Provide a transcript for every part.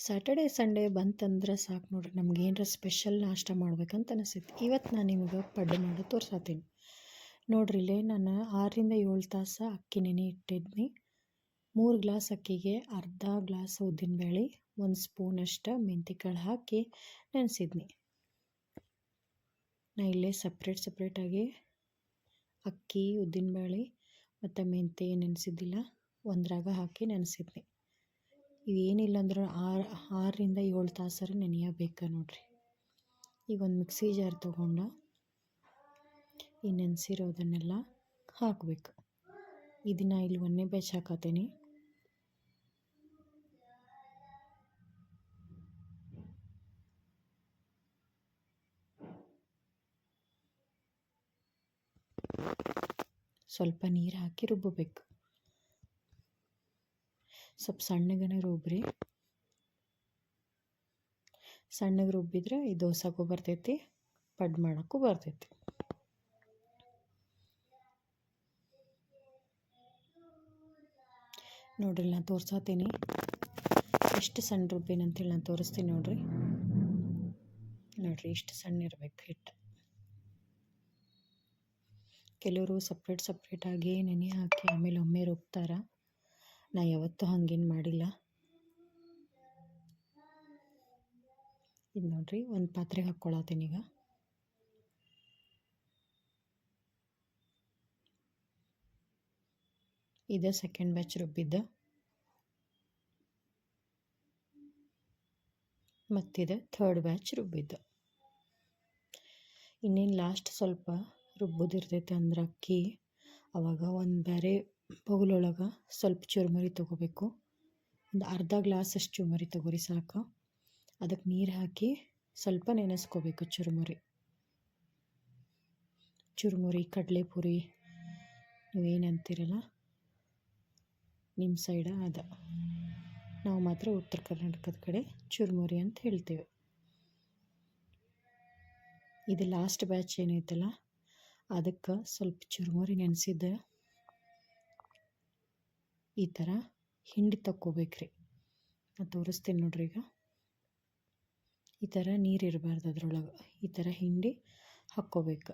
Saturday Sunday ಬಂತಂದ್ರೆ ಸಾಕು ನೋಡ್ರಿ, ನಮ್ಗೆ ಏನರ ಸ್ಪೆಷಲ್ ನಾಷ್ಟ ಮಾಡ್ಬೇಕಂತ ಅನಿಸ್ತೈತಿ. ಇವತ್ತು ನಾನು ನಿಮ್ಗೆ ಪಡ್ಡು ಮಾಡೋದು ತೋರ್ಸತ್ತೀನಿ ನೋಡ್ರಿ. ಇಲ್ಲೇ ನಾನು 6-7 ತಾಸು ಅಕ್ಕಿ ನೆನೆ ಇಟ್ಟಿದ್ನಿ. 3 ಗ್ಲಾಸ್ ಅಕ್ಕಿಗೆ ಅರ್ಧ ಗ್ಲಾಸ್ ಉದ್ದಿನಬೇಳೆ, 1 ಸ್ಪೂನಷ್ಟು ಮೆಂತ್ಯಕಾಳು ಹಾಕಿ ನೆನೆಸಿದ್ನಿ. ನಾ ಇಲ್ಲೇ ಸಪ್ರೇಟಾಗಿ ಅಕ್ಕಿ, ಉದ್ದಿನಬೇಳೆ ಮತ್ತು ಮೆಂತ್ಯ ನೆನೆಸಿದ್ದಿಲ್ಲ ಒಂದ್ರಾಗ ಹಾಕಿ ನೆನೆಸಿದ್ನಿ. ಇವೇನಿಲ್ಲ ಅಂದ್ರೆ 6-7 ತಾಸರ ನೆನೆಯಬೇಕು ನೋಡ್ರಿ. ಈಗ ಒಂದು ಮಿಕ್ಸಿ ಜಾರ್ ತೊಗೊಂಡು ಈ ನೆನೆಸಿರೋದನ್ನೆಲ್ಲ ಹಾಕಬೇಕು. ಇದನ್ನು ಇಲ್ಲಿ 1ನೇ ಬ್ಯಾಚ್ ಹಾಕತ್ತೀನಿ. ಸ್ವಲ್ಪ ನೀರು ಹಾಕಿ ರುಬ್ಬಬೇಕು. ಸ್ವಲ್ಪ ಸಣ್ಣಗನೆ ರುಬ್ಬ್ರಿ. ಸಣ್ಣಗೆ ರುಬ್ಬಿದ್ರೆ ಈ ದೋಸೆಗೂ ಬರ್ತೈತಿ, ಪಡ್ಡು ಮಾಡೋಕ್ಕೂ ಬರ್ತೈತಿ. ನೋಡ್ರಿ ನಾನು ತೋರ್ಸತ್ತೀನಿ ಎಷ್ಟು ಸಣ್ಣ ರುಬ್ಬಿನಂತೇಳಿ ನಾನು ತೋರಿಸ್ತೀನಿ ನೋಡ್ರಿ. ಇಷ್ಟು ಸಣ್ಣ ಇರಬೇಕು ಹಿಟ್ಟು. ಕೆಲವರು ಸಪ್ರೇಟಾಗಿ ನೆನೆ ಹಾಕಿ ಆಮೇಲೆ ಒಮ್ಮೆ ರುಬ್ತಾರೆ. ನಾ ಯಾವತ್ತೂ ಹಂಗೇನು ಮಾಡಿಲ್ಲ. ಇದು ನೋಡ್ರಿ, ಒಂದು ಪಾತ್ರೆಗೆ ಹಾಕ್ಕೊಳತ್ತೀನಿ. ಈಗ ಇದು ಸೆಕೆಂಡ್ ಬ್ಯಾಚ್ ರುಬ್ಬಿದ್ದು, ಮತ್ತಿದು ಥರ್ಡ್ ಬ್ಯಾಚ್ ರುಬ್ಬಿದ್ದು. ಇನ್ನೇನು ಲಾಸ್ಟ್ ಸ್ವಲ್ಪ ರುಬ್ಬೋದಿರ್ತೈತೆ ಅಂದ್ರೆ ಅಕ್ಕಿ, ಆವಾಗ ಒಂದು ಬೇರೆ ಬೌಲೊಳಗೆ ಸ್ವಲ್ಪ ಚುರುಮುರಿ ತೊಗೋಬೇಕು. ಒಂದು ಅರ್ಧ ಗ್ಲಾಸಷ್ಟು ಚುರುಮುರಿ ತೊಗೊರಿ ಸಾಕು. ಅದಕ್ಕೆ ನೀರು ಹಾಕಿ ಸ್ವಲ್ಪ ನೆನೆಸ್ಕೋಬೇಕು. ಚುರುಮುರಿ ಕಡಲೆಪುರಿ ನೀವೇನಂತೀರಲ್ಲ ನಿಮ್ಮ ಸೈಡ ಅದು, ನಾವು ಮಾತ್ರ ಉತ್ತರ ಕರ್ನಾಟಕದ ಕಡೆ ಚುರುಮುರಿ ಅಂತ ಹೇಳ್ತೇವೆ. ಇದು ಲಾಸ್ಟ್ ಬ್ಯಾಚ್ ಏನೈತಲ್ಲ ಅದಕ್ಕೆ ಸ್ವಲ್ಪ ಚುರುಮುರಿ ನೆನೆಸಿದ್ದೆ ಈ ಥರ ಹಿಂಡಿ ತಕ್ಕೋಬೇಕ್ರಿ. ನಾನು ತೋರಿಸ್ತೀನಿ ನೋಡ್ರಿ. ಈಗ ಈ ಥರ ನೀರು ಇರಬಾರ್ದು ಅದ್ರೊಳಗೆ, ಈ ಥರ ಹಿಂಡಿ ಹಾಕ್ಕೋಬೇಕು.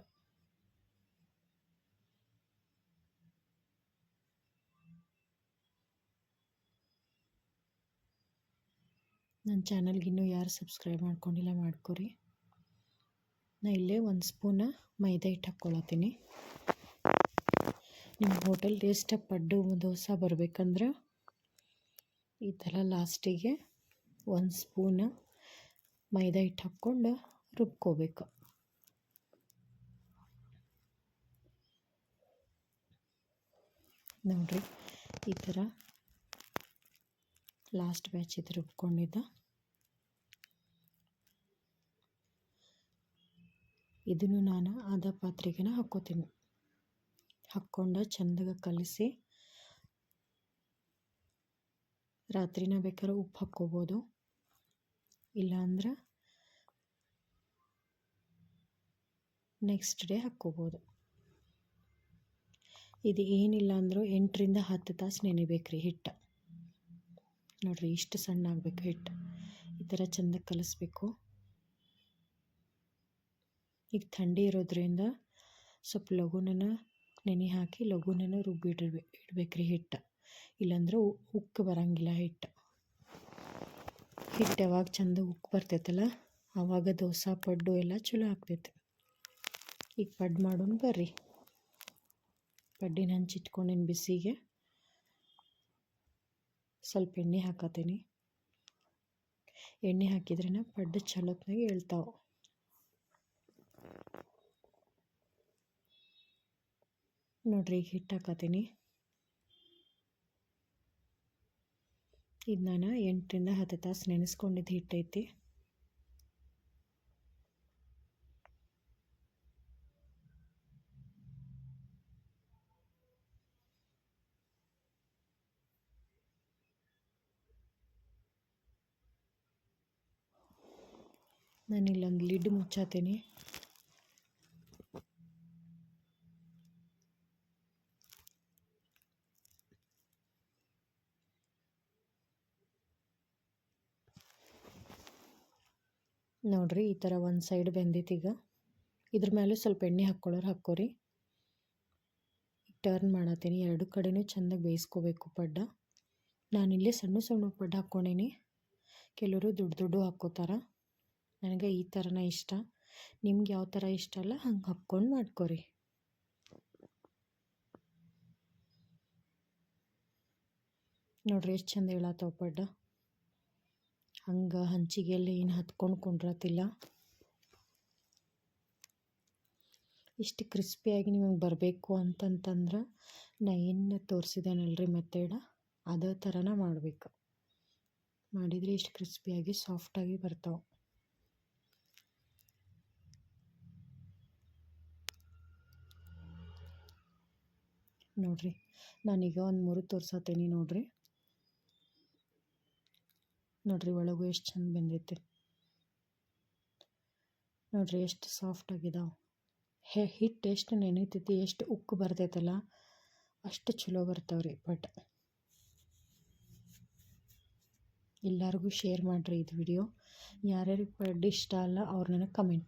ನನ್ನ ಚಾನಲ್ಗೆ ಇನ್ನೂ ಯಾರು ಸಬ್ಸ್ಕ್ರೈಬ್ ಮಾಡ್ಕೊಂಡಿಲ್ಲ ಮಾಡ್ಕೊರಿ. ನಾ ಇಲ್ಲೇ 1 ಸ್ಪೂನ ಮೈದಾ ಹಿಟ್ಟು ಹಾಕ್ಕೊಳತ್ತೀನಿ. ನಿಮ್ಮ ಹೋಟೆಲ್ ಟೇಸ್ಟ್ ಪಡ್ಡು ದೋಸೆ ಬರಬೇಕಂದ್ರೆ ಈ ಥರ ಲಾಸ್ಟಿಗೆ 1 ಸ್ಪೂನ ಮೈದಾ ಹಿಟ್ಟು ಹಾಕ್ಕೊಂಡು ರುಬ್ಕೋಬೇಕು. ನೋಡ್ರಿ ಈ ಥರ ಲಾಸ್ಟ್ ಬ್ಯಾಚ್ ಇದು ರುಬ್ಕೊಂಡಿದ್ದ. ಇದನ್ನು ನಾನು ಅರ್ಧ ಪಾತ್ರೆಗೆ ಹಾಕ್ಕೋತೀನಿ. ಹಾಕ್ಕೊಂಡು ಚೆಂದಾಗಿ ಕಲಿಸಿ, ರಾತ್ರಿನ ಬೇಕಾದ್ರೆ ಉಪ್ಪು ಹಾಕ್ಕೋಬೋದು, ಇಲ್ಲಾಂದ್ರೆ ನೆಕ್ಸ್ಟ್ ಡೇ ಹಾಕ್ಕೋಬೋದು. ಇದು ಏನಿಲ್ಲ ಅಂದರೂ 8-10 ತಾಸು ನೆನೆಬೇಕ್ರಿ ಹಿಟ್ಟು. ನೋಡ್ರಿ ಇಷ್ಟು ಸಣ್ಣ ಆಗಬೇಕು ಹಿಟ್ಟು. ಈ ಥರ ಚೆಂದಾಗಿ ಕಲಿಸ್ಬೇಕು. ಈಗ ಥಂಡಿ ಇರೋದ್ರಿಂದ ಸ್ವಲ್ಪ ಲಘುನ ನೆನೆ ಹಾಕಿ ಲಘುನ ಇಡಬೇಕ್ರಿ ಹಿಟ್ಟು. ಇಲ್ಲಾಂದ್ರೆ ಉಕ್ಕು ಬರೋಂಗಿಲ್ಲ ಹಿಟ್ಟು ಯಾವಾಗ ಚೆಂದ ಉಕ್ಕು ಬರ್ತೈತಲ್ಲ ಆವಾಗ ದೋಸೆ ಪಡ್ಡು ಎಲ್ಲ ಚಲೋ ಆಗ್ತೈತೆ. ಈಗ ಪಡ್ಡು ಮಾಡೋಣ ಬರ್ರಿ. ಪಡ್ಡಿನ ಹಂಚಿಟ್ಕೊಂಡಿನ ಬಿಸಿಗೆ ಸ್ವಲ್ಪ ಎಣ್ಣೆ ಹಾಕತ್ತೀನಿ. ಎಣ್ಣೆ ಹಾಕಿದ್ರೇನ ಪಡ್ಡು ಚಲೋತ್ನಾಗೆ ಹೇಳ್ತಾವೆ. ನೋಡ್ರಿ ಈಗ ಹಿಟ್ಟು ಹಾಕತ್ತೀನಿ. ಇದು ನಾನು 8-10 ತಾಸು ನೆನೆಸ್ಕೊಂಡಿದ್ದು ಹಿಟ್ಟೈತಿ. ನಾನಿಲ್ಲೊಂದು ಲಿಡ್ ಮುಚ್ಚಾತೀನಿ. ನೋಡಿರಿ ಈ ಥರ ಒಂದು ಸೈಡ್ ಬೆಂದಿತ್ತು. ಈಗ ಇದ್ರ ಮೇಲೆ ಸ್ವಲ್ಪ ಎಣ್ಣೆ ಹಾಕ್ಕೋರಿ. ಟರ್ನ್ ಮಾಡತ್ತೀನಿ, ಎರಡು ಕಡೆನೂ ಚೆಂದಾಗಿ ಬೇಯಿಸ್ಕೋಬೇಕು ಪಡ್ಡ. ನಾನಿಲ್ಲಿ ಸಣ್ಣ ಸಣ್ಣ ಪಡ್ಡ ಹಾಕ್ಕೊಂಡೀನಿ, ಕೆಲವರು ದೊಡ್ಡ ದೊಡ್ಡ ಹಾಕ್ಕೋತಾರೆ. ನನಗೆ ಈ ಥರನೇ ಇಷ್ಟ. ನಿಮ್ಗೆ ಯಾವ ಥರ ಇಷ್ಟ ಅಲ್ಲ ಹಂಗೆ ಹಾಕ್ಕೊಂಡು ಮಾಡ್ಕೊರಿ. ನೋಡ್ರಿ ಎಷ್ಟು ಚಂದ ಹೇಳತ್ತವ ಪಡ್ಡ. ಹಂಗೆ ಹಂಚಿಗೆಲ್ಲ ಏನು ಹತ್ಕೊಂಡು ಕುಂಡ್ರತಿಲ್ಲ. ಇಷ್ಟು ಕ್ರಿಸ್ಪಿಯಾಗಿ ನಿಮಗೆ ಬರಬೇಕು ಅಂತಂತಂದ್ರೆ ನಾ ಏನು ತೋರಿಸಿದ್ದೇನಲ್ರಿ ಮೆಥಡ್ ಅದೇ ಥರನ ಮಾಡಬೇಕು. ಮಾಡಿದರೆ ಇಷ್ಟು ಕ್ರಿಸ್ಪಿಯಾಗಿ ಸಾಫ್ಟಾಗಿ ಬರ್ತಾವೆ. ನೋಡಿರಿ ನಾನೀಗ ಒಂದು 3 ತೋರ್ಸತ್ತೀನಿ. ನೋಡಿರಿ ಒಳಗೂ ಎಷ್ಟು ಚಂದ ಬಂದೈತೆ. ನೋಡಿರಿ ಎಷ್ಟು ಸಾಫ್ಟ್ ಆಗಿದಾವೆ. ಹಿಟ್ಟು ಎಷ್ಟು ನೆನೀತೈತಿ, ಎಷ್ಟು ಉಕ್ಕು ಬರ್ತೈತಲ್ಲ ಅಷ್ಟು ಚಲೋ ಬರ್ತಾವ್ರಿ ಪಡ್ಡ. ಎಲ್ಲರಿಗೂ ಶೇರ್ ಮಾಡಿರಿ ಇದು ವಿಡಿಯೋ. ಯಾರ್ಯಾರಿಗೆ ಪಡ್ಡ ಇಷ್ಟ ಅಲ್ಲ ಅವ್ರು ನನಗೆ ಕಮೆಂಟ್ ಮಾಡಿ.